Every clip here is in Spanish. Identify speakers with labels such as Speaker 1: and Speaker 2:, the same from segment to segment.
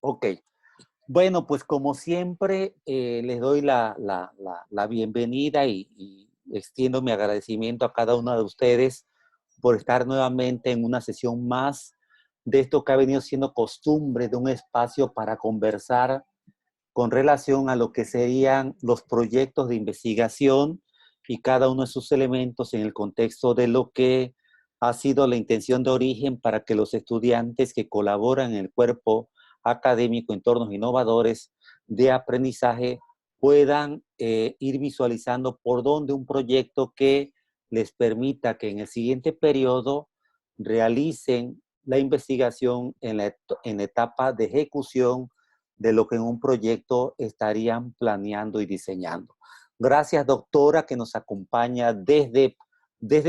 Speaker 1: Ok. Bueno, pues como siempre, les doy la bienvenida y extiendo mi agradecimiento a cada uno de ustedes por estar nuevamente en una sesión más de esto que ha venido siendo costumbre, de un espacio para conversar con relación a lo que serían los proyectos de investigación y cada uno de sus elementos en el contexto de lo que ha sido la intención de origen para que los estudiantes que colaboran en el cuerpo académico, entornos innovadores de aprendizaje, puedan ir visualizando por dónde un proyecto que les permita que en el siguiente periodo realicen la investigación en la etapa de ejecución de lo que en un proyecto estarían planeando y diseñando. Gracias, doctora, que nos acompaña desde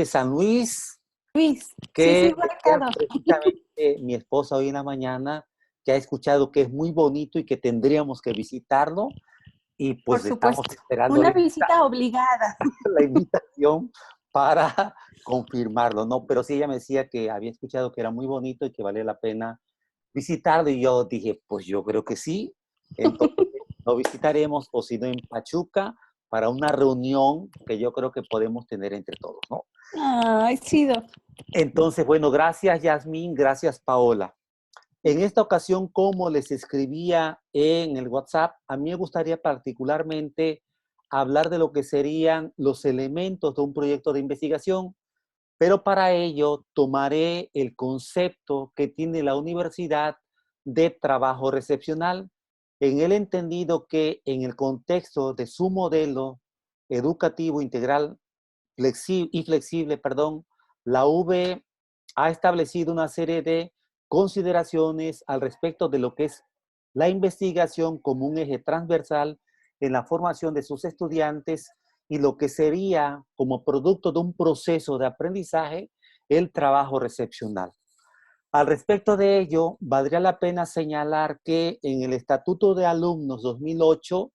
Speaker 1: San Luis,
Speaker 2: Luis, sí,
Speaker 1: que
Speaker 2: sí,
Speaker 1: decía
Speaker 2: marcado.
Speaker 1: precisamente mi esposa hoy en la mañana que ha escuchado que es muy bonito y que tendríamos que visitarlo, y
Speaker 2: Por
Speaker 1: pues estamos
Speaker 2: supuesto.
Speaker 1: esperando
Speaker 2: Una visita obligada.
Speaker 1: la invitación para confirmarlo, ¿no? Pero sí, ella me decía que había escuchado que era muy bonito y que valía la pena visitarlo, y yo dije, pues yo creo que sí. Entonces lo visitaremos, o si no en Pachuca, para una reunión que yo creo que podemos tener entre todos, ¿no?
Speaker 2: Ay, sí, Doc.
Speaker 1: Entonces, bueno, gracias Yasmín, gracias Paola. En esta ocasión, como les escribía en el WhatsApp, a mí me gustaría particularmente hablar de lo que serían los elementos de un proyecto de investigación, pero para ello tomaré el concepto que tiene la universidad de trabajo recepcional, en el entendido que en el contexto de su modelo educativo integral flexible, la UV ha establecido una serie de consideraciones al respecto de lo que es la investigación como un eje transversal en la formación de sus estudiantes y lo que sería como producto de un proceso de aprendizaje el trabajo recepcional. Al respecto de ello, valdría la pena señalar que en el Estatuto de Alumnos 2008,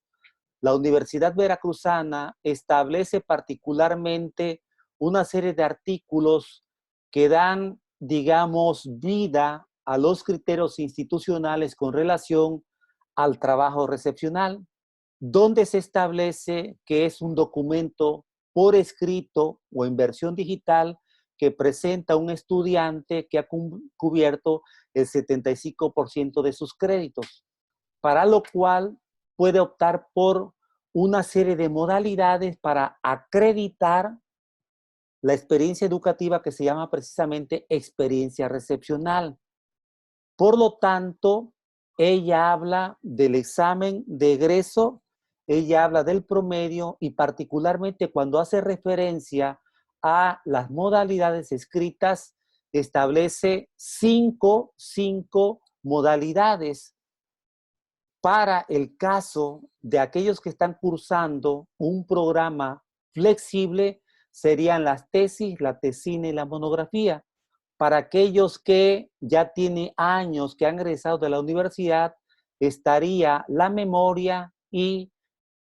Speaker 1: la Universidad Veracruzana establece particularmente una serie de artículos que dan, digamos, vida a los criterios institucionales con relación al trabajo recepcional, donde se establece que es un documento por escrito o en versión digital que presenta un estudiante que ha cubierto el 75% de sus créditos, para lo cual puede optar por una serie de modalidades para acreditar la experiencia educativa que se llama precisamente experiencia recepcional. Por lo tanto, ella habla del examen de egreso, ella habla del promedio y particularmente cuando hace referencia a las modalidades escritas, establece cinco modalidades para el caso de aquellos que están cursando un programa flexible. Serían las tesis, la tesina y la monografía. Para aquellos que ya tienen años que han egresado de la universidad, estaría la memoria y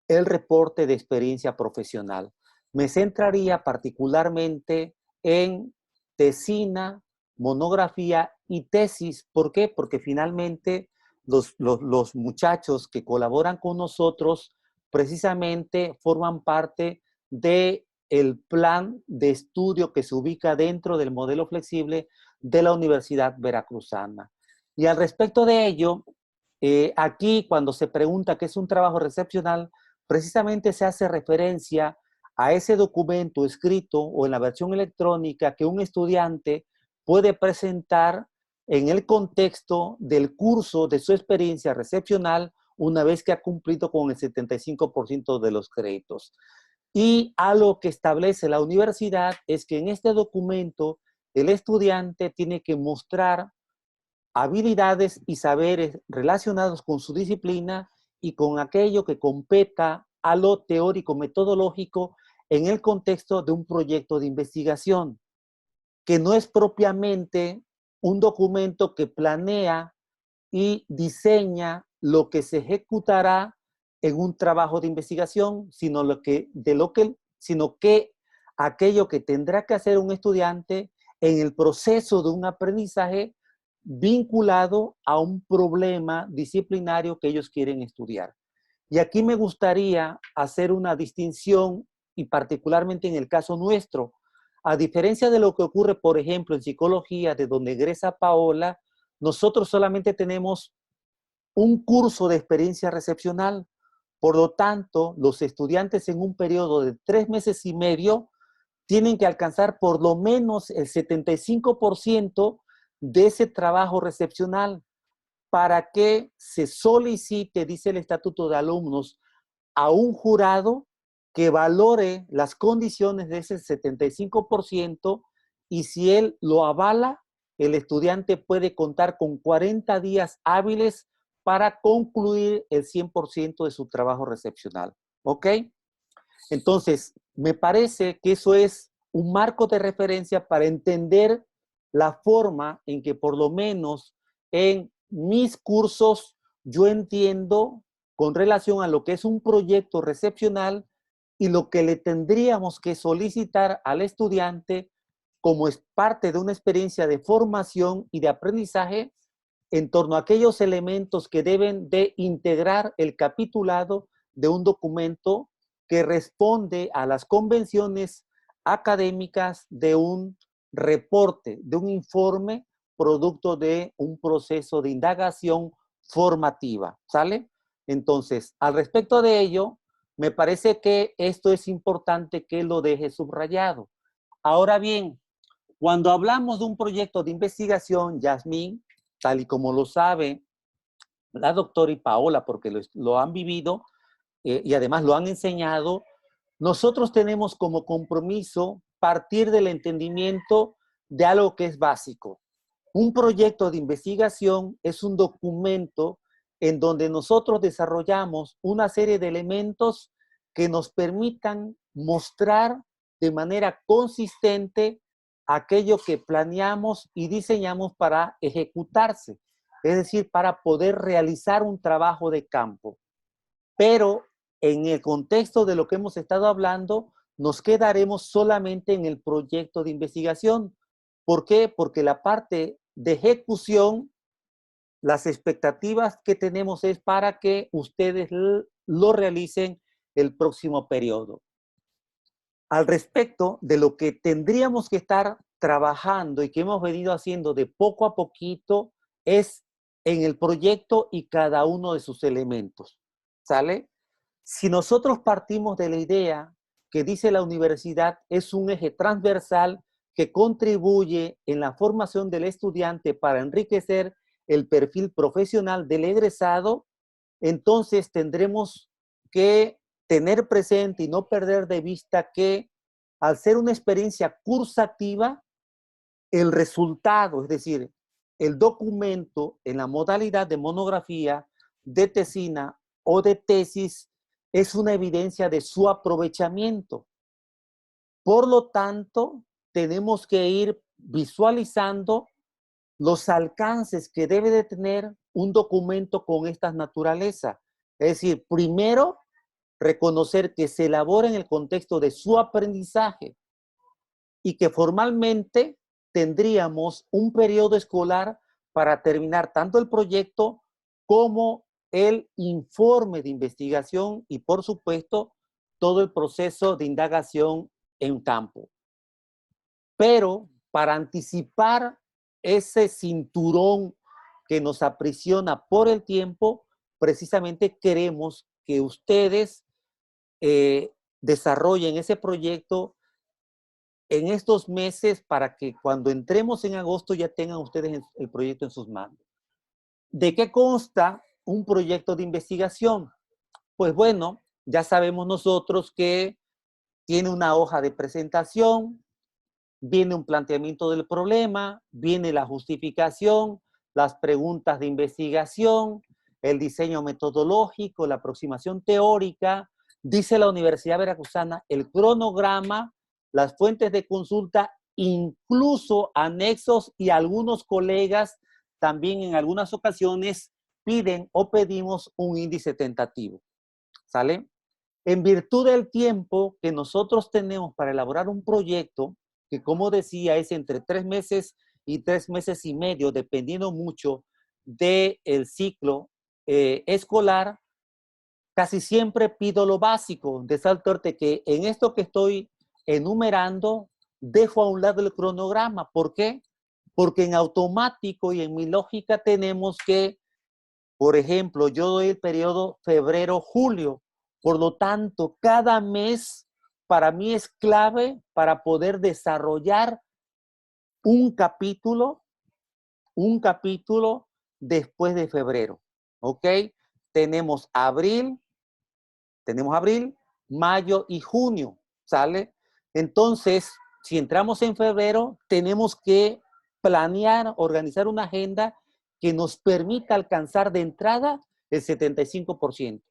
Speaker 1: el reporte de experiencia profesional. Me centraría particularmente en tesina, monografía y tesis. ¿Por qué? Porque finalmente los muchachos que colaboran con nosotros precisamente forman parte de el plan de estudio que se ubica dentro del modelo flexible de la Universidad Veracruzana. Y al respecto de ello, aquí cuando se pregunta qué es un trabajo recepcional, precisamente se hace referencia a ese documento escrito o en la versión electrónica que un estudiante puede presentar en el contexto del curso de su experiencia recepcional una vez que ha cumplido con el 75% de los créditos. Y algo que establece la universidad es que en este documento el estudiante tiene que mostrar habilidades y saberes relacionados con su disciplina y con aquello que competa a lo teórico metodológico en el contexto de un proyecto de investigación, que no es propiamente un documento que planea y diseña lo que se ejecutará en un trabajo de investigación, sino que aquello que tendrá que hacer un estudiante en el proceso de un aprendizaje vinculado a un problema disciplinario que ellos quieren estudiar. Y aquí me gustaría hacer una distinción, y particularmente en el caso nuestro, a diferencia de lo que ocurre, por ejemplo, en psicología, de donde egresa Paola, nosotros solamente tenemos un curso de experiencia recepcional. Por lo tanto, los estudiantes en un periodo de 3 meses y medio tienen que alcanzar por lo menos el 75% de ese trabajo recepcional para que se solicite, dice el Estatuto de Alumnos, a un jurado que valore las condiciones de ese 75% y si él lo avala, el estudiante puede contar con 40 días hábiles para concluir el 100% de su trabajo recepcional. ¿Ok? Entonces, me parece que eso es un marco de referencia para entender la forma en que por lo menos en mis cursos yo entiendo con relación a lo que es un proyecto recepcional y lo que le tendríamos que solicitar al estudiante como es parte de una experiencia de formación y de aprendizaje en torno a aquellos elementos que deben de integrar el capitulado de un documento que responde a las convenciones académicas de un reporte, de un informe producto de un proceso de indagación formativa, ¿sale? Entonces, al respecto de ello, me parece que esto es importante que lo deje subrayado. Ahora bien, cuando hablamos de un proyecto de investigación, Yasmín, tal y como lo sabe la doctora y Paola, porque lo han vivido y además lo han enseñado, nosotros tenemos como compromiso partir del entendimiento de algo que es básico. Un proyecto de investigación es un documento en donde nosotros desarrollamos una serie de elementos que nos permitan mostrar de manera consistente aquello que planeamos y diseñamos para ejecutarse, es decir, para poder realizar un trabajo de campo. Pero en el contexto de lo que hemos estado hablando, nos quedaremos solamente en el proyecto de investigación. ¿Por qué? Porque la parte de ejecución, las expectativas que tenemos es para que ustedes lo realicen el próximo periodo. Al respecto de lo que tendríamos que estar trabajando y que hemos venido haciendo de poco a poquito es en el proyecto y cada uno de sus elementos. ¿Sale? Si nosotros partimos de la idea que dice la universidad es un eje transversal que contribuye en la formación del estudiante para enriquecer el perfil profesional del egresado, entonces tendremos que tener presente y no perder de vista que al ser una experiencia cursativa, el resultado, es decir, el documento en la modalidad de monografía, de tesina o de tesis, es una evidencia de su aprovechamiento. Por lo tanto, tenemos que ir visualizando los alcances que debe de tener un documento con esta naturaleza. Es decir, primero, reconocer que se elabora en el contexto de su aprendizaje y que formalmente tendríamos un periodo escolar para terminar tanto el proyecto como el informe de investigación y, por supuesto, todo el proceso de indagación en campo. Pero para anticipar ese cinturón que nos aprisiona por el tiempo, precisamente queremos que ustedes desarrollen ese proyecto en estos meses para que cuando entremos en agosto ya tengan ustedes el proyecto en sus manos. ¿De qué consta un proyecto de investigación? Pues bueno, ya sabemos nosotros que tiene una hoja de presentación, viene un planteamiento del problema, viene la justificación, las preguntas de investigación, el diseño metodológico, la aproximación teórica, dice la Universidad Veracruzana, el cronograma, las fuentes de consulta, incluso anexos y algunos colegas también en algunas ocasiones piden o pedimos un índice tentativo. ¿Sale? En virtud del tiempo que nosotros tenemos para elaborar un proyecto, que como decía es entre 3 meses y 3 meses y medio, dependiendo mucho del ciclo escolar, casi siempre pido lo básico, de tal suerte que en esto que estoy enumerando, dejo a un lado el cronograma. ¿Por qué? Porque en automático y en mi lógica tenemos que, por ejemplo, yo doy el periodo febrero-julio, por lo tanto, cada mes para mí es clave para poder desarrollar un capítulo, un capítulo después de febrero, ¿ok? Tenemos abril, mayo y junio, ¿sale? Entonces, si entramos en febrero, tenemos que planear, organizar una agenda que nos permita alcanzar de entrada el 75%.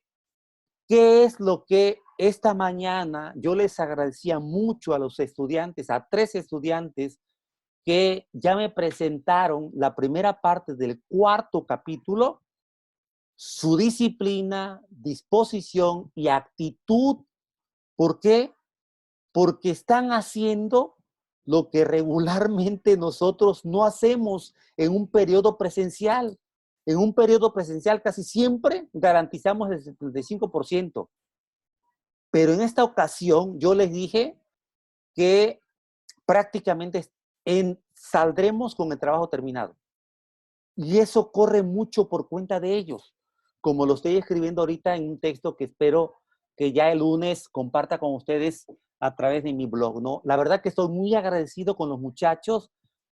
Speaker 1: ¿Qué es lo que esta mañana yo les agradecía mucho a los estudiantes, a 3 estudiantes que ya me presentaron la primera parte del 4º capítulo? Su disciplina, disposición y actitud. ¿Por qué? Porque están haciendo lo que regularmente nosotros no hacemos en un periodo presencial. En un periodo presencial casi siempre garantizamos el 75%. Pero en esta ocasión yo les dije que prácticamente saldremos con el trabajo terminado. Y eso corre mucho por cuenta de ellos, como lo estoy escribiendo ahorita en un texto que espero que ya el lunes comparta con ustedes a través de mi blog, ¿no? La verdad que estoy muy agradecido con los muchachos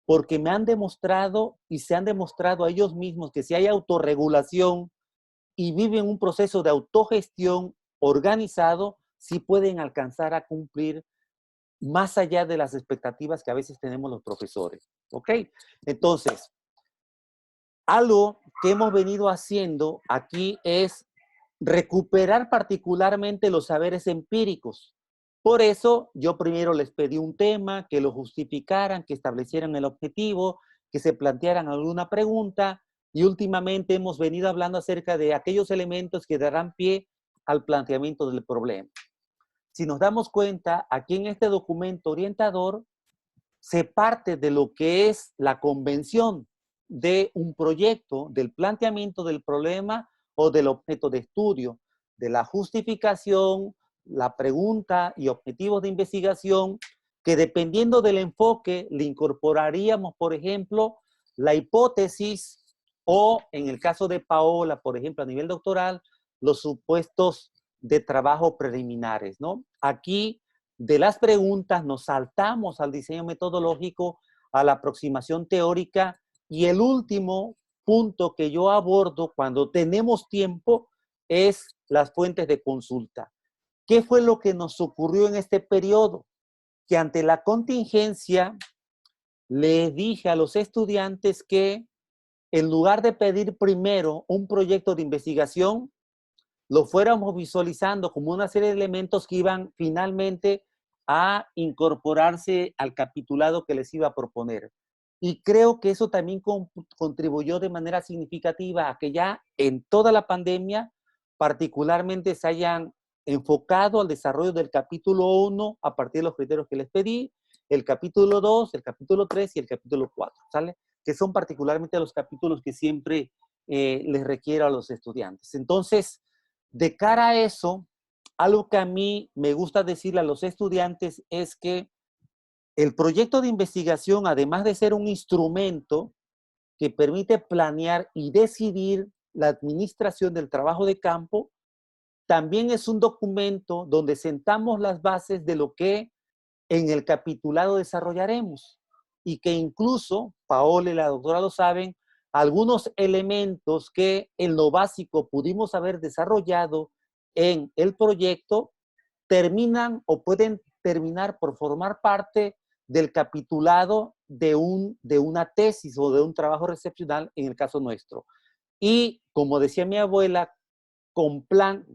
Speaker 1: porque me han demostrado y se han demostrado a ellos mismos que si hay autorregulación y viven un proceso de autogestión organizado, sí pueden alcanzar a cumplir más allá de las expectativas que a veces tenemos los profesores, ¿ok? Entonces, algo que hemos venido haciendo aquí es recuperar particularmente los saberes empíricos. Por eso yo primero les pedí un tema, que lo justificaran, que establecieran el objetivo, que se plantearan alguna pregunta y últimamente hemos venido hablando acerca de aquellos elementos que darán pie al planteamiento del problema. Si nos damos cuenta, aquí en este documento orientador se parte de lo que es la convención de un proyecto, del planteamiento del problema o del objeto de estudio, de la justificación, la pregunta y objetivos de investigación, que dependiendo del enfoque le incorporaríamos, por ejemplo, la hipótesis o, en el caso de Paola, por ejemplo, a nivel doctoral, los supuestos de trabajo preliminares, ¿no? Aquí de las preguntas nos saltamos al diseño metodológico, a la aproximación teórica y el último punto que yo abordo cuando tenemos tiempo es las fuentes de consulta. ¿Qué fue lo que nos ocurrió en este periodo? Que ante la contingencia les dije a los estudiantes que en lugar de pedir primero un proyecto de investigación, lo fuéramos visualizando como una serie de elementos que iban finalmente a incorporarse al capitulado que les iba a proponer. Y creo que eso también contribuyó de manera significativa a que ya en toda la pandemia particularmente se hayan enfocado al desarrollo del capítulo 1 a partir de los criterios que les pedí, el capítulo 2, el capítulo 3 y el capítulo 4, ¿sale? Que son particularmente los capítulos que siempre les requiero a los estudiantes. Entonces, de cara a eso, algo que a mí me gusta decirle a los estudiantes es que el proyecto de investigación, además de ser un instrumento que permite planear y decidir la administración del trabajo de campo, también es un documento donde sentamos las bases de lo que en el capitulado desarrollaremos y que incluso, Paola y la doctora lo saben, algunos elementos que en lo básico pudimos haber desarrollado en el proyecto terminan o pueden terminar por formar parte del capitulado de una tesis o de un trabajo recepcional en el caso nuestro. Y como decía mi abuela, con plan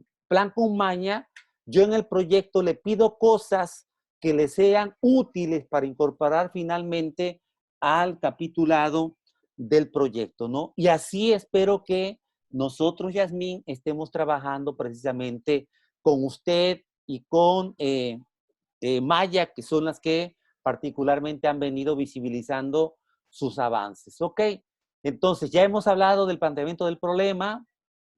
Speaker 1: con maña, yo en el proyecto le pido cosas que le sean útiles para incorporar finalmente al capitulado del proyecto, ¿no? Y así espero que nosotros, Yasmín, estemos trabajando precisamente con usted y con Maya, que son las que particularmente han venido visibilizando sus avances. ¿Ok? Entonces, ya hemos hablado del planteamiento del problema,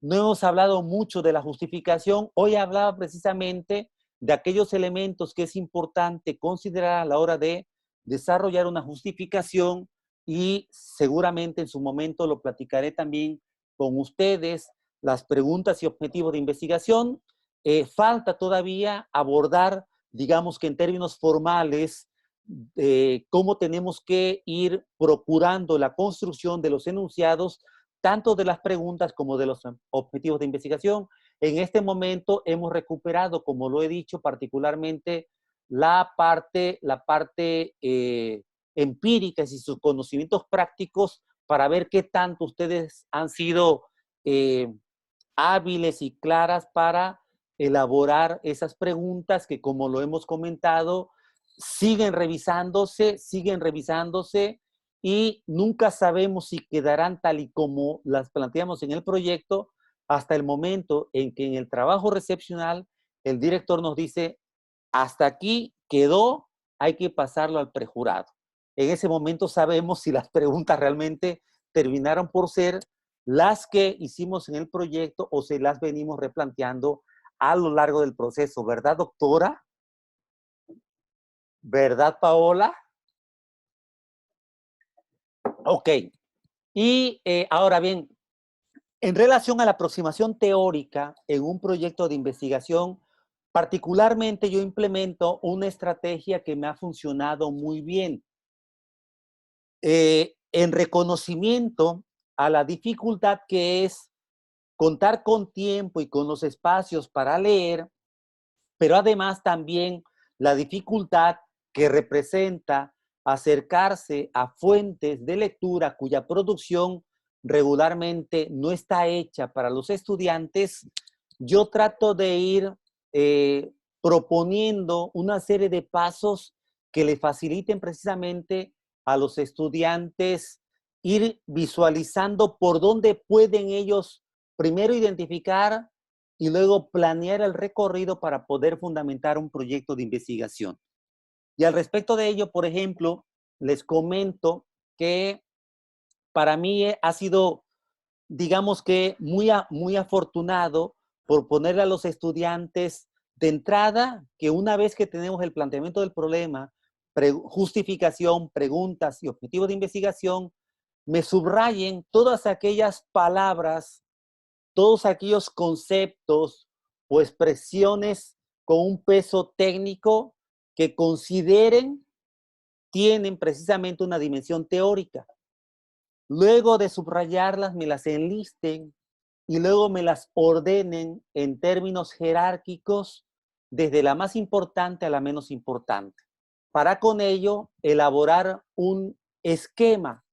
Speaker 1: no hemos hablado mucho de la justificación. Hoy hablaba precisamente de aquellos elementos que es importante considerar a la hora de desarrollar una justificación y seguramente en su momento lo platicaré también con ustedes, las preguntas y objetivos de investigación. Falta todavía abordar, digamos que en términos formales, cómo tenemos que ir procurando la construcción de los enunciados, tanto de las preguntas como de los objetivos de investigación. En este momento hemos recuperado, como lo he dicho, particularmente la parte empírica y sus conocimientos prácticos para ver qué tanto ustedes han sido hábiles y claras para elaborar esas preguntas que, como lo hemos comentado, siguen revisándose y nunca sabemos si quedarán tal y como las planteamos en el proyecto hasta el momento en que en el trabajo recepcional el director nos dice, hasta aquí quedó, hay que pasarlo al prejurado. En ese momento sabemos si las preguntas realmente terminaron por ser las que hicimos en el proyecto o si las venimos replanteando a lo largo del proceso. ¿Verdad, doctora? ¿Verdad, Paola? Ok. Y ahora bien, en relación a la aproximación teórica en un proyecto de investigación, particularmente yo implemento una estrategia que me ha funcionado muy bien. En reconocimiento a la dificultad que es contar con tiempo y con los espacios para leer, pero además también la dificultad que representa acercarse a fuentes de lectura cuya producción regularmente no está hecha para los estudiantes, yo trato de ir proponiendo una serie de pasos que le faciliten precisamente a los estudiantes ir visualizando por dónde pueden ellos primero identificar y luego planear el recorrido para poder fundamentar un proyecto de investigación. Y al respecto de ello, por ejemplo, les comento que para mí ha sido, digamos que muy afortunado por ponerle a los estudiantes de entrada que una vez que tenemos el planteamiento del problema, justificación, preguntas y objetivos de investigación, me subrayen todas aquellas palabras, todos aquellos conceptos o expresiones con un peso técnico que consideren tienen precisamente una dimensión teórica. Luego de subrayarlas, me las enlisten y luego me las ordenen en términos jerárquicos desde la más importante a la menos importante, para con ello elaborar un esquema.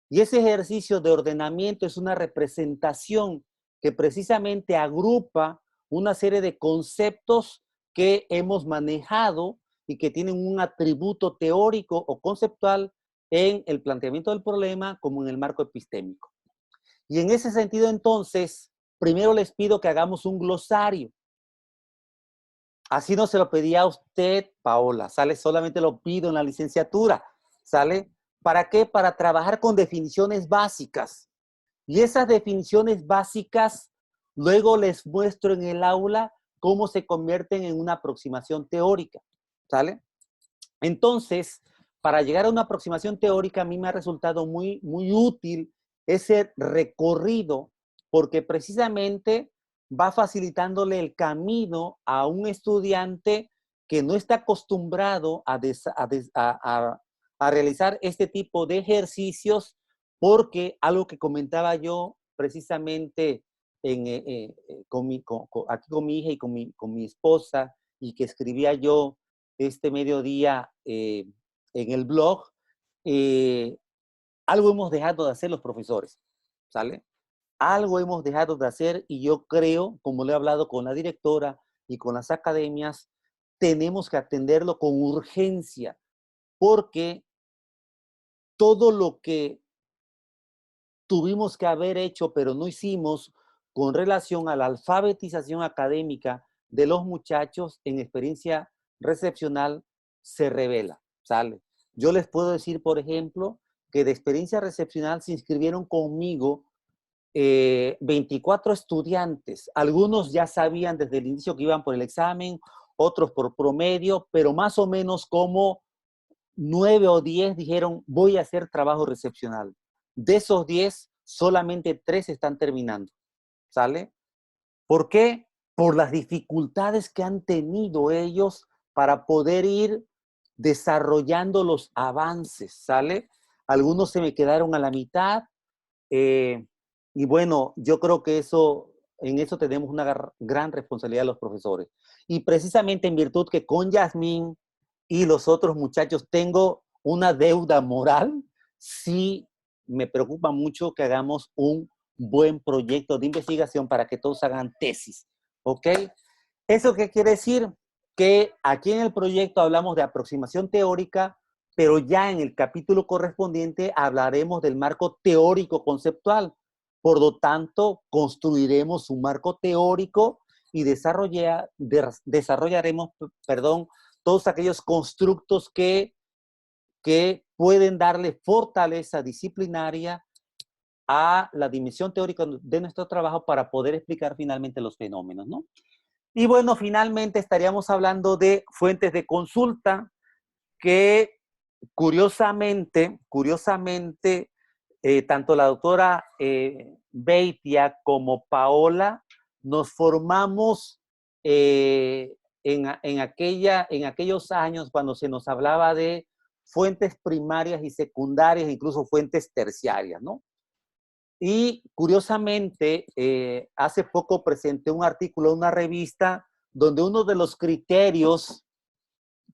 Speaker 1: Y ese ejercicio de ordenamiento es una representación que precisamente agrupa una serie de conceptos que hemos manejado y que tienen un atributo teórico o conceptual en el planteamiento del problema como en el marco epistémico. Y en ese sentido, entonces, primero les pido que hagamos un glosario. Así no se lo pedía a usted, Paola, ¿sale? Solamente lo pido en la licenciatura, ¿sale? ¿Para qué? Para trabajar con definiciones básicas. Y esas definiciones básicas, luego les muestro en el aula cómo se convierten en una aproximación teórica, ¿sale? Entonces, para llegar a una aproximación teórica, a mí me ha resultado muy útil ese recorrido, porque precisamente va facilitándole el camino a un estudiante que no está acostumbrado a realizar este tipo de ejercicios, porque algo que comentaba yo precisamente aquí con mi hija y con mi esposa, y que escribía yo este mediodía en el blog, algo hemos dejado de hacer los profesores, ¿sale? Algo hemos dejado de hacer y yo creo, como le he hablado con la directora y con las academias, tenemos que atenderlo con urgencia, porque todo lo que tuvimos que haber hecho, pero no hicimos con relación a la alfabetización académica de los muchachos en experiencia recepcional, se revela, ¿sale? Yo les puedo decir, por ejemplo, que de experiencia recepcional se inscribieron conmigo 24 estudiantes. Algunos ya sabían desde el inicio que iban por el examen, otros por promedio, pero más o menos como 9 o 10 dijeron, voy a hacer trabajo recepcional. De esos 10, solamente 3 están terminando. ¿Sale? ¿Por qué? Por las dificultades que han tenido ellos para poder ir desarrollando los avances, ¿sale? Algunos se me quedaron a la mitad, y bueno, yo creo que en eso tenemos una gran responsabilidad los profesores. Y precisamente en virtud que con Yasmín y los otros muchachos tengo una deuda moral, sí me preocupa mucho que hagamos un buen proyecto de investigación para que todos hagan tesis, ¿ok? ¿Eso qué quiere decir? Que aquí en el proyecto hablamos de aproximación teórica, pero ya en el capítulo correspondiente hablaremos del marco teórico conceptual. Por lo tanto, construiremos un marco teórico y desarrollaremos, perdón, todos aquellos constructos que pueden darle fortaleza disciplinaria a la dimensión teórica de nuestro trabajo para poder explicar finalmente los fenómenos, ¿no? Y bueno, finalmente estaríamos hablando de fuentes de consulta que curiosamente, tanto la doctora Beitia como Paola nos formamos en aquellos años cuando se nos hablaba de fuentes primarias y secundarias, incluso fuentes terciarias, ¿no? Y curiosamente, hace poco presenté un artículo en una revista donde uno de los criterios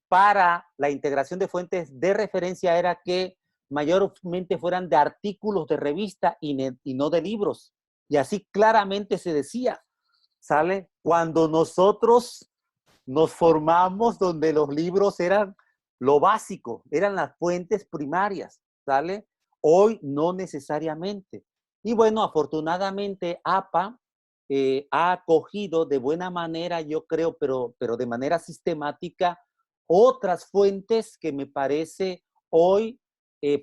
Speaker 1: para la integración de fuentes de referencia era que mayormente fueran de artículos de revista y no de libros. Y así claramente se decía, ¿sale? Cuando nosotros nos formamos donde los libros eran lo básico, eran las fuentes primarias, ¿sale? Hoy no necesariamente. Y bueno, afortunadamente APA ha acogido de buena manera, yo creo, pero de manera sistemática, otras fuentes que me parece hoy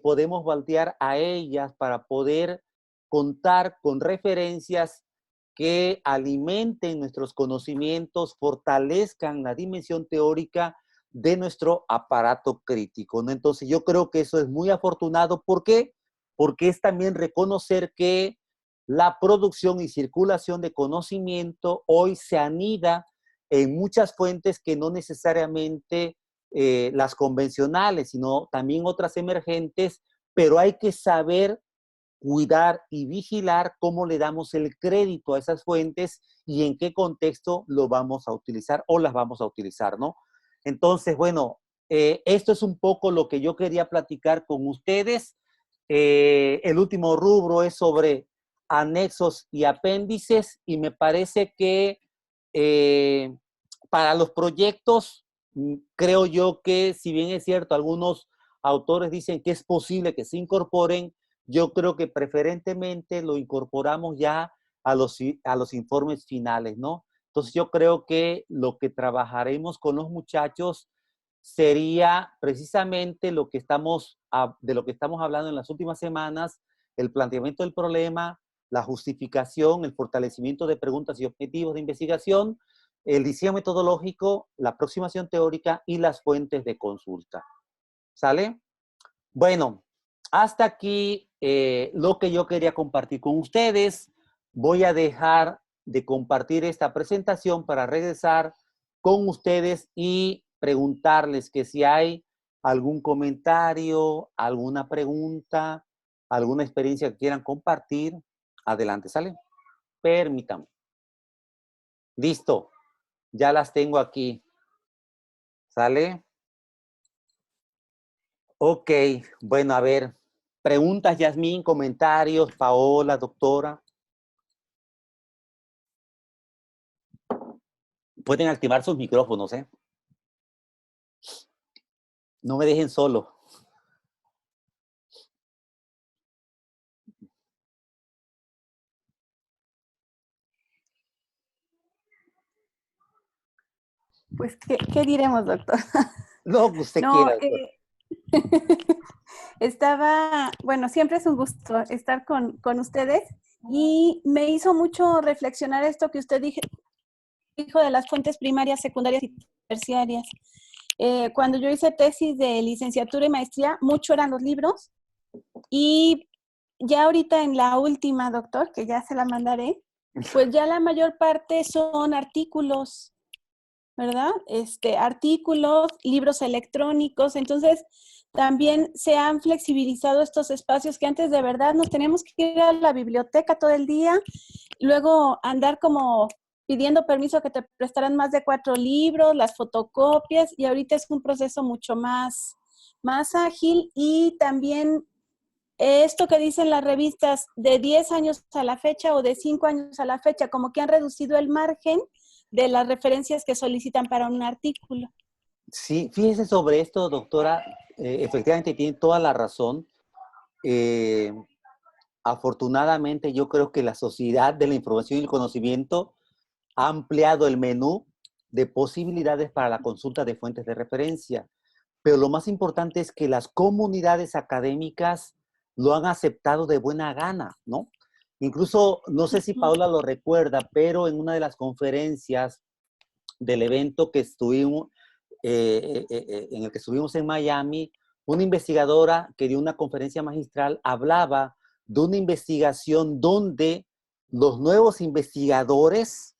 Speaker 1: podemos voltear a ellas para poder contar con referencias que alimenten nuestros conocimientos, fortalezcan la dimensión teórica de nuestro aparato crítico, ¿no? Entonces yo creo que eso es muy afortunado. ¿Por qué? Porque es también reconocer que la producción y circulación de conocimiento hoy se anida en muchas fuentes que no necesariamente las convencionales, sino también otras emergentes, pero hay que saber cuidar y vigilar cómo le damos el crédito a esas fuentes y en qué contexto lo vamos a utilizar o las vamos a utilizar, ¿no? Entonces, bueno, esto es un poco lo que yo quería platicar con ustedes. El último rubro es sobre anexos y apéndices y me parece que eh, para los proyectos, creo yo que si bien es cierto, algunos autores dicen que es posible que se incorporen, yo creo que preferentemente lo incorporamos ya a los informes finales, ¿no? Entonces yo creo que lo que trabajaremos con los muchachos sería precisamente de lo que estamos hablando en las últimas semanas, el planteamiento del problema, la justificación, el fortalecimiento de preguntas y objetivos de investigación, el diseño metodológico, la aproximación teórica y las fuentes de consulta. ¿Sale? Bueno, hasta aquí lo que yo quería compartir con ustedes. Voy a dejar de compartir esta presentación para regresar con ustedes y preguntarles que si hay algún comentario, alguna pregunta, alguna experiencia que quieran compartir, adelante, ¿sale? Permítanme. Listo, ya las tengo aquí, ¿sale? Ok, bueno, a ver, preguntas, Yasmín, comentarios, Paola, doctora. Pueden activar sus micrófonos, ¿eh? No me dejen solo.
Speaker 2: Pues, ¿qué diremos, doctor?
Speaker 1: Lo que usted
Speaker 2: No,
Speaker 1: quiera, doctor.
Speaker 2: Bueno, siempre es un gusto estar con ustedes y me hizo mucho reflexionar esto que usted dijo de las fuentes primarias, secundarias y terciarias. Cuando yo hice tesis de licenciatura y maestría, mucho eran los libros y ya ahorita en la última, doctor, que ya se la mandaré, pues ya la mayor parte son artículos, ¿verdad? Artículos, libros electrónicos, entonces también se han flexibilizado estos espacios que antes de verdad nos teníamos que ir a la biblioteca todo el día, luego andar como pidiendo permiso que te prestaran más de 4 libros, las fotocopias, y ahorita es un proceso mucho más ágil y también esto que dicen las revistas de 10 años a la fecha o de 5 años a la fecha, como que han reducido el margen de las referencias que solicitan para un artículo.
Speaker 1: Sí, fíjese sobre esto, doctora, efectivamente tiene toda la razón. Eh, Afortunadamente, yo creo que la sociedad de la información y el conocimiento ha ampliado el menú de posibilidades para la consulta de fuentes de referencia. Pero lo más importante es que las comunidades académicas lo han aceptado de buena gana, ¿no? Incluso, no sé si Paola lo recuerda, pero en una de las conferencias del evento que estuvimos, en el que estuvimos en Miami, una investigadora que dio una conferencia magistral hablaba de una investigación donde los nuevos investigadores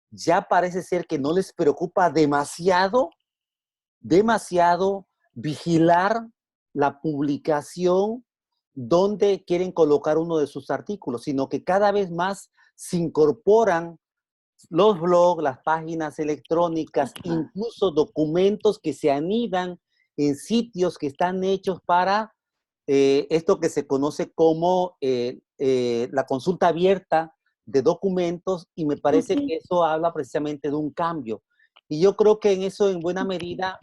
Speaker 1: ya parece ser que no les preocupa demasiado vigilar la publicación donde quieren colocar uno de sus artículos, sino que cada vez más se incorporan los blogs, las páginas electrónicas, incluso documentos que se anidan en sitios que están hechos para esto que se conoce como la consulta abierta de documentos, y me parece que eso habla precisamente de un cambio. Y yo creo que en eso, en buena medida,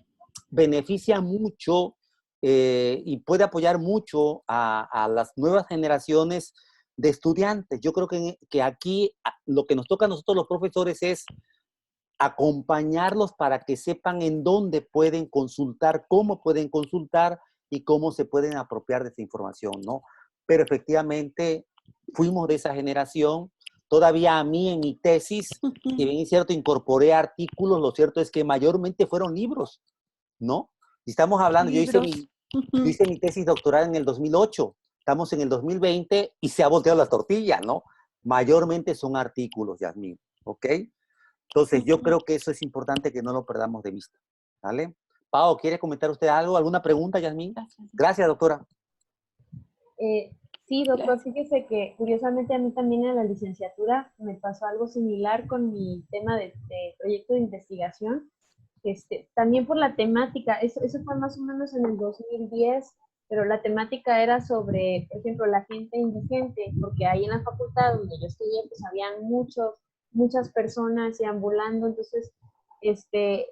Speaker 1: beneficia mucho y puede apoyar mucho a las nuevas generaciones de estudiantes. Yo creo que aquí lo que nos toca a nosotros los profesores es acompañarlos para que sepan en dónde pueden consultar, cómo pueden consultar y cómo se pueden apropiar de esa información, ¿no? Pero efectivamente fuimos de esa generación. Todavía a mí en mi tesis, si bien es cierto, incorporé artículos, lo cierto es que mayormente fueron libros, ¿no? Y estamos hablando, yo hice mi tesis doctoral en el 2008, estamos en el 2020 y se ha volteado la tortilla, ¿no? Mayormente son artículos, Yasmín, ¿ok? Entonces, yo creo que eso es importante que no lo perdamos de vista, ¿vale? Pao, ¿quiere comentar usted algo? ¿Alguna pregunta, Yasmín? Gracias, doctora.
Speaker 3: Sí, doctor, fíjese que curiosamente a mí también en la licenciatura me pasó algo similar con mi tema de proyecto de investigación. También por la temática, eso fue más o menos en el 2010, pero la temática era sobre, por ejemplo, la gente indigente, porque ahí en la facultad donde yo estudié, pues habían muchas personas deambulando, entonces,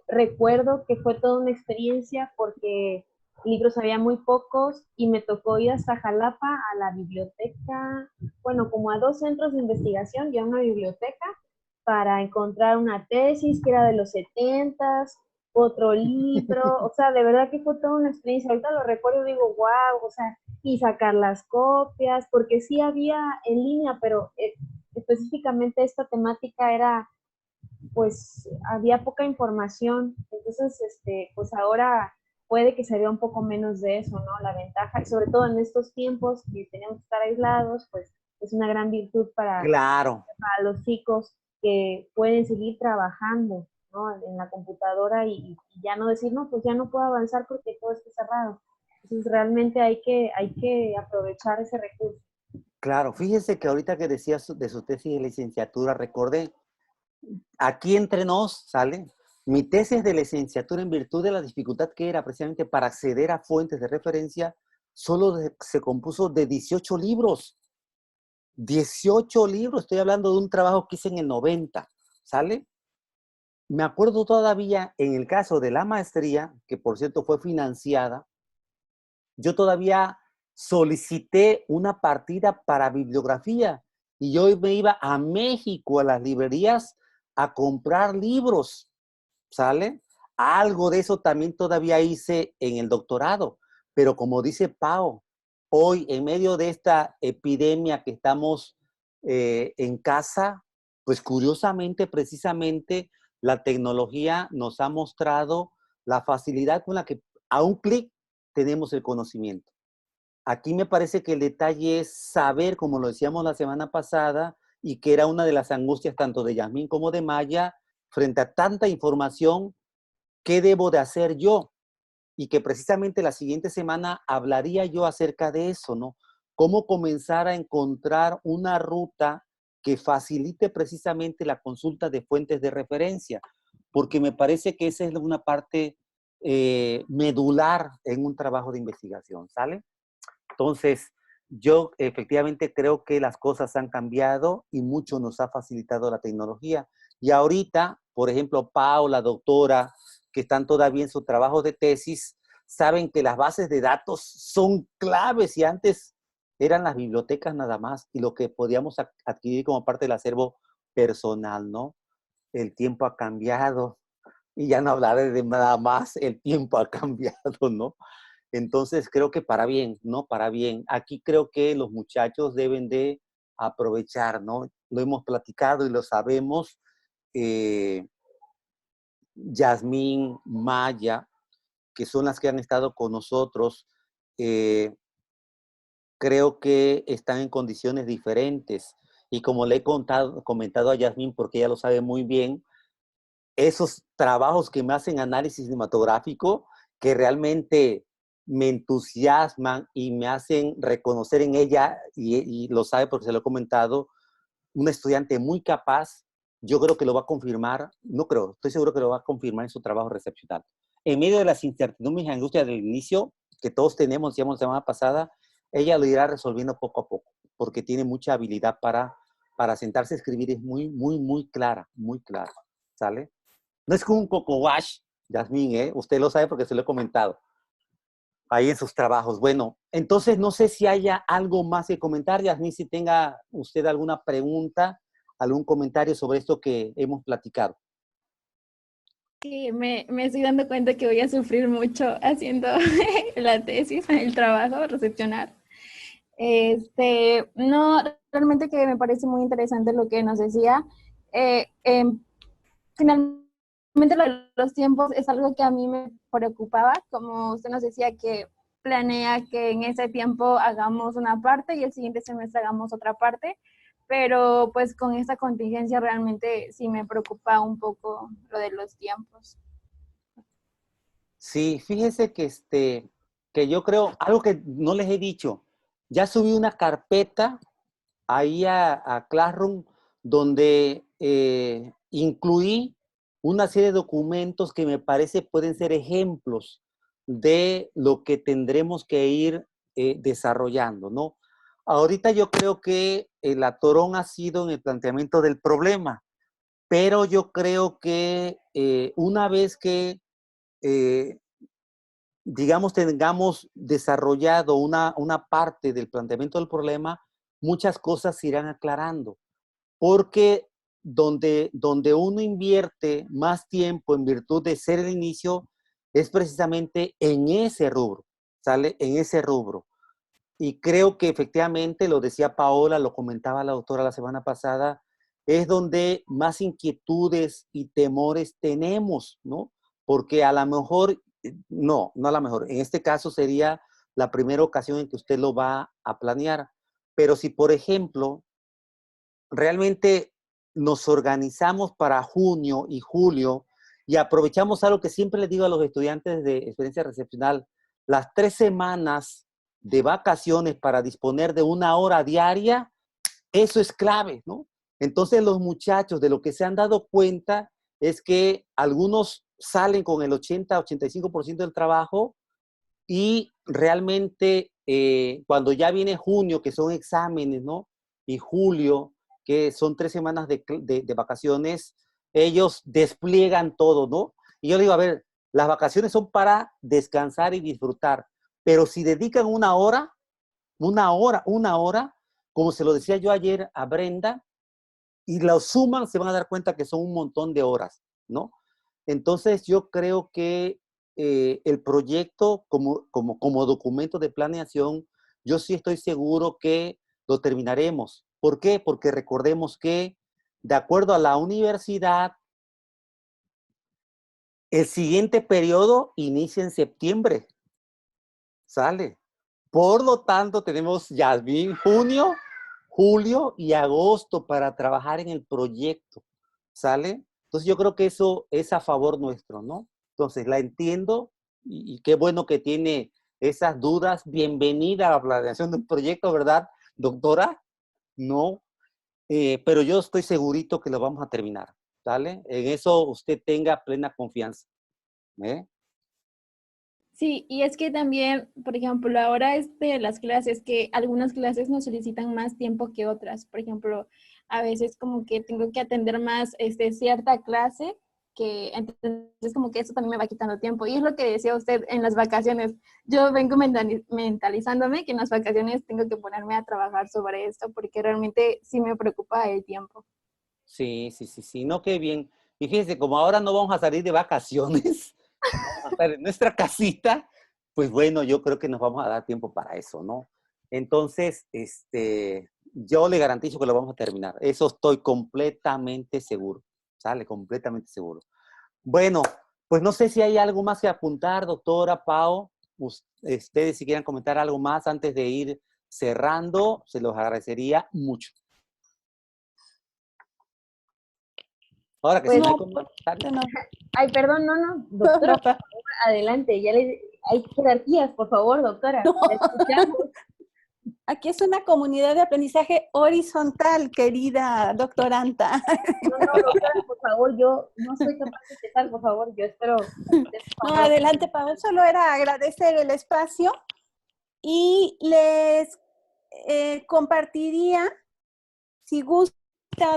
Speaker 3: recuerdo que fue toda una experiencia porque libros había muy pocos y me tocó ir hasta Jalapa a la biblioteca, bueno, como a 2 centros de investigación y a una biblioteca para encontrar una tesis que era de los 70s, otro libro, o sea, de verdad que fue toda una experiencia. Ahorita lo recuerdo y digo, wow, o sea, y sacar las copias, porque sí había en línea, pero específicamente esta temática era, pues, había poca información. Entonces, pues ahora puede que se vea un poco menos de eso, ¿no? La ventaja, y sobre todo en estos tiempos que tenemos que estar aislados, pues es una gran virtud
Speaker 1: Claro.
Speaker 3: para los chicos que pueden seguir trabajando, ¿no? En la computadora y ya no decir, no, pues ya no puedo avanzar porque todo está cerrado. Entonces realmente hay que aprovechar ese recurso.
Speaker 1: Claro, fíjese que ahorita que decía de su tesis de licenciatura, recordé, aquí entre nos, ¿sale? Mi tesis de licenciatura, en virtud de la dificultad que era precisamente para acceder a fuentes de referencia, solo se compuso de 18 libros. 18 libros, estoy hablando de un trabajo que hice en el 90, ¿sale? Me acuerdo todavía, en el caso de la maestría, que por cierto fue financiada, yo todavía solicité una partida para bibliografía y yo me iba a México, a las librerías, a comprar libros, ¿sale? Algo de eso también todavía hice en el doctorado, Pero como dice Pau, hoy en medio de esta epidemia que estamos en casa, pues curiosamente, precisamente, la tecnología nos ha mostrado la facilidad con la que a un clic tenemos el conocimiento. Aquí me parece que el detalle es saber, como lo decíamos la semana pasada, y que era una de las angustias tanto de Yasmín como de Maya, frente a tanta información, ¿qué debo de hacer yo? Y que precisamente la siguiente semana hablaría yo acerca de eso, ¿no? Cómo comenzar a encontrar una ruta que facilite precisamente la consulta de fuentes de referencia, porque me parece que esa es una parte medular en un trabajo de investigación, ¿sale? Entonces, yo efectivamente creo que las cosas han cambiado y mucho nos ha facilitado la tecnología. Y ahorita, por ejemplo, Pau, la doctora, que están todavía en su trabajo de tesis, saben que las bases de datos son claves y antes eran las bibliotecas nada más y lo que podíamos adquirir como parte del acervo personal, ¿no? El tiempo ha cambiado y ya no hablaré de nada más, el tiempo ha cambiado, ¿no? Entonces creo que para bien, ¿no? Para bien. Aquí creo que los muchachos deben de aprovechar, ¿no? Lo hemos platicado y lo sabemos. Eh, Yasmín, Maya, que son las que han estado con nosotros, eh, creo que están en condiciones diferentes. Y como le he comentado a Yasmín, porque ella lo sabe muy bien, esos trabajos que me hacen análisis cinematográfico, que realmente me entusiasman y me hacen reconocer en ella, y lo sabe porque se lo he comentado, un estudiante muy capaz, yo creo que lo va a confirmar, no creo, estoy seguro que lo va a confirmar en su trabajo recepcional. En medio de las incertidumbres y angustias del inicio, que todos tenemos, decíamos la semana pasada, ella lo irá resolviendo poco a poco, porque tiene mucha habilidad para sentarse a escribir, es muy, muy, muy clara, ¿sale? No es como un coco wash, Yasmín, ¿eh? Usted lo sabe porque se lo he comentado ahí en sus trabajos. Bueno, entonces no sé si haya algo más que comentar, Yasmín, si tenga usted alguna pregunta, algún comentario sobre esto que hemos platicado.
Speaker 4: Sí, me estoy dando cuenta que voy a sufrir mucho haciendo la tesis, el trabajo, recepcionar. No, realmente que me parece muy interesante lo que nos decía. Finalmente, los tiempos es algo que a mí me preocupaba, como usted nos decía que planea que en ese tiempo hagamos una parte y el siguiente semestre hagamos otra parte, pero pues con esta contingencia realmente sí me preocupa un poco lo de los tiempos.
Speaker 1: Sí, fíjese que yo creo, algo que no les he dicho, ya subí una carpeta ahí a Classroom donde incluí una serie de documentos que me parece pueden ser ejemplos de lo que tendremos que ir desarrollando, ¿no? Ahorita yo creo que el atorón ha sido en el planteamiento del problema, pero yo creo que una vez que eh, digamos, tengamos desarrollado una parte del planteamiento del problema, muchas cosas se irán aclarando. Porque donde uno invierte más tiempo en virtud de ser el inicio, es precisamente en ese rubro, ¿sale? En ese rubro. Y creo que efectivamente, lo decía Paola, lo comentaba la doctora la semana pasada, es donde más inquietudes y temores tenemos, ¿no? Porque a lo mejor, no a lo mejor, en este caso sería la primera ocasión en que usted lo va a planear. Pero si, por ejemplo, realmente nos organizamos para junio y julio y aprovechamos algo que siempre les digo a los estudiantes de experiencia recepcional, las 3 semanas de vacaciones para disponer de 1 hora diaria, eso es clave, ¿no? Entonces los muchachos de lo que se han dado cuenta es que algunos salen con el 80-85% del trabajo y realmente cuando ya viene junio, que son exámenes, ¿no? Y julio, que son 3 semanas de vacaciones, ellos despliegan todo, ¿no? Y yo digo, a ver, las vacaciones son para descansar y disfrutar, pero si dedican 1 hora, como se lo decía yo ayer a Brenda, y lo suman, se van a dar cuenta que son un montón de horas, ¿no? Entonces yo creo que el proyecto como documento de planeación, yo sí estoy seguro que lo terminaremos. ¿Por qué? Porque recordemos que, de acuerdo a la universidad, el siguiente periodo inicia en septiembre. ¿Sale? Por lo tanto, tenemos ya bien junio, julio y agosto para trabajar en el proyecto. ¿Sale? Entonces yo creo que eso es a favor nuestro, ¿no? Entonces la entiendo y qué bueno que tiene esas dudas. Bienvenida a la planeación de un proyecto, ¿verdad, doctora? No, pero yo estoy segurito que lo vamos a terminar, ¿sale? En eso usted tenga plena confianza. ¿Eh?
Speaker 4: Sí, y es que también, por ejemplo, ahora las clases, que algunas clases nos solicitan más tiempo que otras. Por ejemplo, a veces como que tengo que atender más cierta clase, que entonces como que eso también me va quitando tiempo. Y es lo que decía usted en las vacaciones. Yo vengo mentalizándome que en las vacaciones tengo que ponerme a trabajar sobre esto porque realmente sí me preocupa el tiempo.
Speaker 1: Sí, sí, sí, sí, no, qué bien. Y fíjense, como ahora no vamos a salir de vacaciones, vamos a estar en nuestra casita, pues bueno, yo creo que nos vamos a dar tiempo para eso, ¿no? Entonces, yo le garantizo que lo vamos a terminar. Eso estoy completamente seguro, ¿sale? Completamente seguro. Bueno, pues no sé si hay algo más que apuntar, doctora Pao. Ustedes si quieren comentar algo más antes de ir cerrando, se los agradecería mucho. Ahora que si
Speaker 3: Pues,
Speaker 1: no hay
Speaker 2: No,
Speaker 1: comentarios.
Speaker 2: no,
Speaker 3: ay, perdón, no, doctora, por
Speaker 2: doctor.
Speaker 3: favor, adelante, hay jerarquías, por favor, doctora,
Speaker 2: No.
Speaker 3: la escuchamos.
Speaker 2: Aquí es una comunidad de aprendizaje horizontal, querida doctoranta.
Speaker 3: No, doctora, por favor, yo no soy capaz de empezar, por favor, yo espero que usted, por
Speaker 2: No,
Speaker 3: favor.
Speaker 2: adelante, Pau. Solo era agradecer el espacio y les compartiría, si gusta,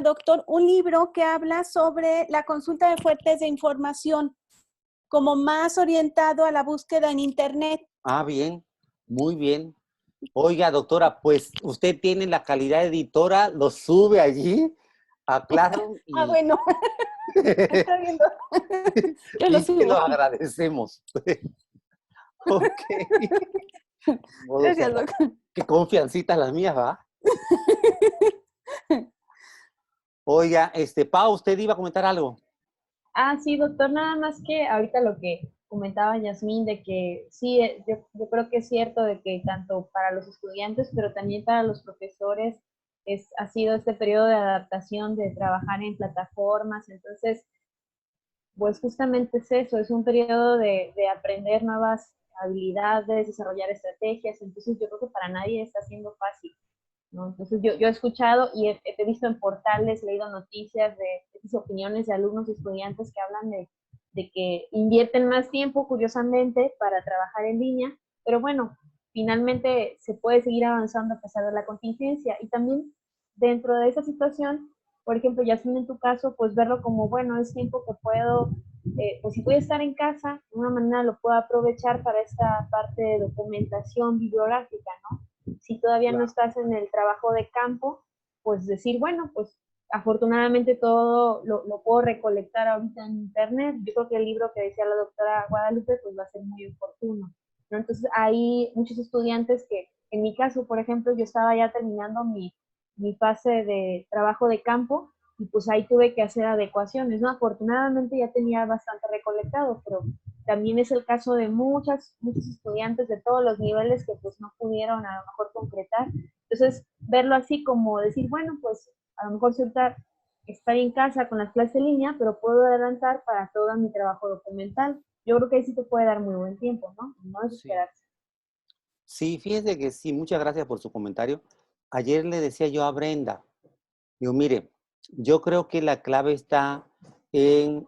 Speaker 2: doctor, un libro que habla sobre la consulta de fuentes de información, como más orientado a la búsqueda en Internet.
Speaker 1: Ah, bien, muy bien. Oiga, doctora, pues usted tiene la calidad de editora, lo sube allí a Classroom
Speaker 2: Ah, bueno, está bien. Yo lo
Speaker 1: y se lo
Speaker 2: subo.
Speaker 1: agradecemos. Ok. Modo
Speaker 2: Gracias,
Speaker 1: cerrado.
Speaker 2: doctor.
Speaker 1: Qué confiancitas las mías, ¿va? Oiga, Pau, ¿usted iba a comentar algo?
Speaker 3: Ah, sí, doctor, nada más que ahorita lo que comentaba Yasmín, de que sí, yo creo que es cierto de que tanto para los estudiantes, pero también para los profesores, ha sido este periodo de adaptación, de trabajar en plataformas, entonces pues justamente es eso, es un periodo de aprender nuevas habilidades, desarrollar estrategias, entonces yo creo que para nadie está siendo fácil, ¿no? Entonces yo he escuchado y he visto en portales, he leído noticias de esas opiniones de alumnos y estudiantes que hablan de que invierten más tiempo, curiosamente, para trabajar en línea, pero bueno, finalmente se puede seguir avanzando a pesar de la contingencia. Y también dentro de esa situación, por ejemplo, Yasmin, en tu caso, pues verlo como, bueno, es tiempo que puedo, pues si voy a estar en casa, de una manera lo puedo aprovechar para esta parte de documentación bibliográfica, ¿no? Si todavía no
Speaker 1: Claro.
Speaker 3: estás en el trabajo de campo, pues decir, bueno, pues afortunadamente todo lo puedo recolectar ahorita en internet. Yo creo que el libro que decía la doctora Guadalupe, pues va a ser muy oportuno, ¿no? Entonces hay muchos estudiantes que, en mi caso, por ejemplo, yo estaba ya terminando mi fase de trabajo de campo y pues ahí tuve que hacer adecuaciones, ¿no? Afortunadamente ya tenía bastante recolectado, pero también es el caso de muchos estudiantes de todos los niveles que pues no pudieron a lo mejor concretar. Entonces, verlo así como decir, bueno, pues a lo mejor estar en casa con las clases en línea, pero puedo adelantar para todo mi trabajo documental. Yo creo que ahí sí te puede dar muy buen tiempo, ¿no? No
Speaker 1: Sí.
Speaker 3: desesperarse.
Speaker 1: Sí, fíjese que sí, muchas gracias por su comentario. Ayer le decía yo a Brenda, digo, mire, yo creo que la clave está en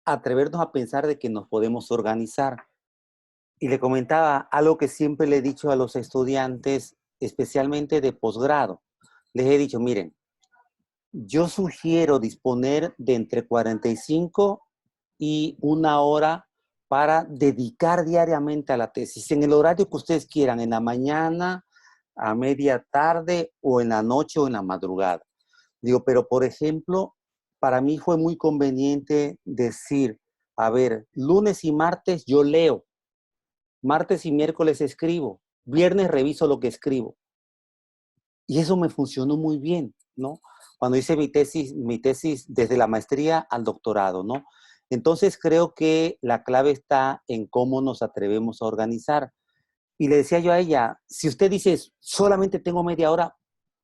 Speaker 1: atrevernos a pensar de que nos podemos organizar. Y le comentaba algo que siempre le he dicho a los estudiantes, especialmente de posgrado. Les he dicho, miren, yo sugiero disponer de entre 45 y una hora para dedicar diariamente a la tesis, en el horario que ustedes quieran, en la mañana, a media tarde o en la noche o en la madrugada. Digo, pero por ejemplo, para mí fue muy conveniente decir, A ver, lunes y martes yo leo, martes y miércoles escribo, viernes reviso lo que escribo. Y eso me funcionó muy bien, ¿no? Cuando hice mi tesis desde la maestría al doctorado, ¿no? Entonces creo que la clave está en cómo nos atrevemos a organizar. Y le decía yo a ella, si usted dice solamente tengo media hora,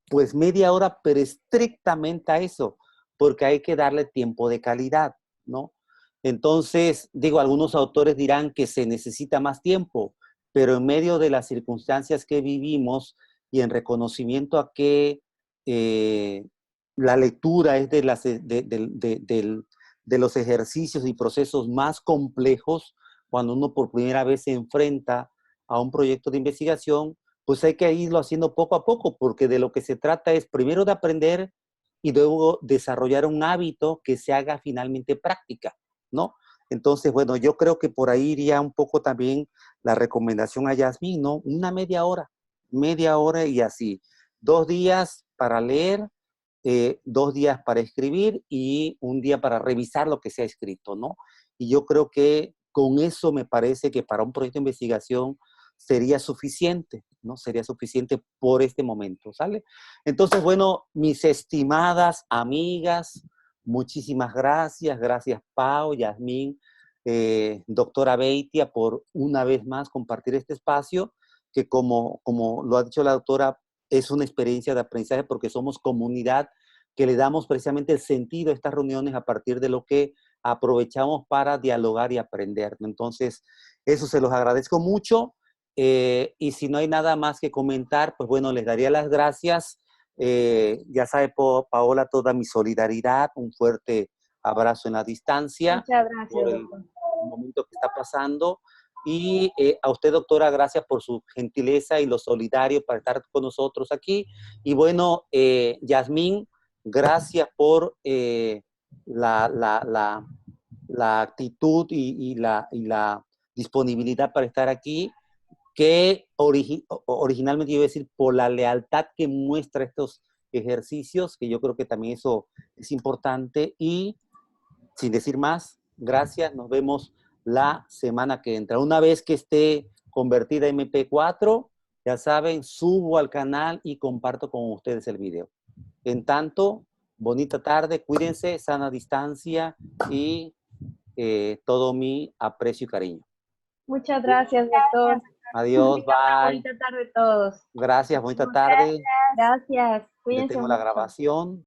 Speaker 1: pues media hora, pero estrictamente a eso, porque hay que darle tiempo de calidad, ¿no? Entonces, digo, algunos autores dirán que se necesita más tiempo, pero en medio de las circunstancias que vivimos y en reconocimiento a que la lectura es de los ejercicios y procesos más complejos, cuando uno por primera vez se enfrenta a un proyecto de investigación, pues hay que irlo haciendo poco a poco, porque de lo que se trata es primero de aprender y luego desarrollar un hábito que se haga finalmente práctica, ¿no? Entonces, bueno, yo creo que por ahí iría un poco también la recomendación a Yasmín, ¿no? Una media hora y así. 2 días para leer, 2 días para escribir y un día para revisar lo que se ha escrito, ¿no? Y yo creo que con eso me parece que para un proyecto de investigación sería suficiente, ¿no? Sería suficiente por este momento, ¿sale? Entonces, bueno, mis estimadas amigas, muchísimas gracias. Gracias, Pau, Yasmín, doctora Beitia, por una vez más compartir este espacio, que como lo ha dicho la doctora, es una experiencia de aprendizaje porque somos comunidad que le damos precisamente el sentido a estas reuniones a partir de lo que aprovechamos para dialogar y aprender, ¿no? Entonces, eso se los agradezco mucho. Y si no hay nada más que comentar, pues bueno, les daría las gracias. Ya sabe, Paola, toda mi solidaridad, un fuerte abrazo en la distancia
Speaker 3: Muchas
Speaker 1: por
Speaker 3: gracias,
Speaker 1: el
Speaker 3: doctor.
Speaker 1: momento que está pasando. Y a usted, doctora, gracias por su gentileza y lo solidario para estar con nosotros aquí. Y bueno, Yasmín, gracias por la, la, la, la actitud y la disponibilidad para estar aquí, que originalmente yo iba a decir por la lealtad que muestra estos ejercicios, que yo creo que también eso es importante. Y sin decir más, gracias, nos vemos la semana que entra. Una vez que esté convertida en MP4, ya saben, subo al canal y comparto con ustedes el video. En tanto, bonita tarde, cuídense, sana distancia y todo mi aprecio y cariño.
Speaker 3: Muchas gracias, doctor.
Speaker 1: Adiós,
Speaker 3: Tengan una
Speaker 1: bye.
Speaker 3: bonita tarde todos.
Speaker 1: Gracias, bonita tarde.
Speaker 3: Gracias. Cuídense
Speaker 1: Detengo la
Speaker 3: mucho.
Speaker 1: grabación.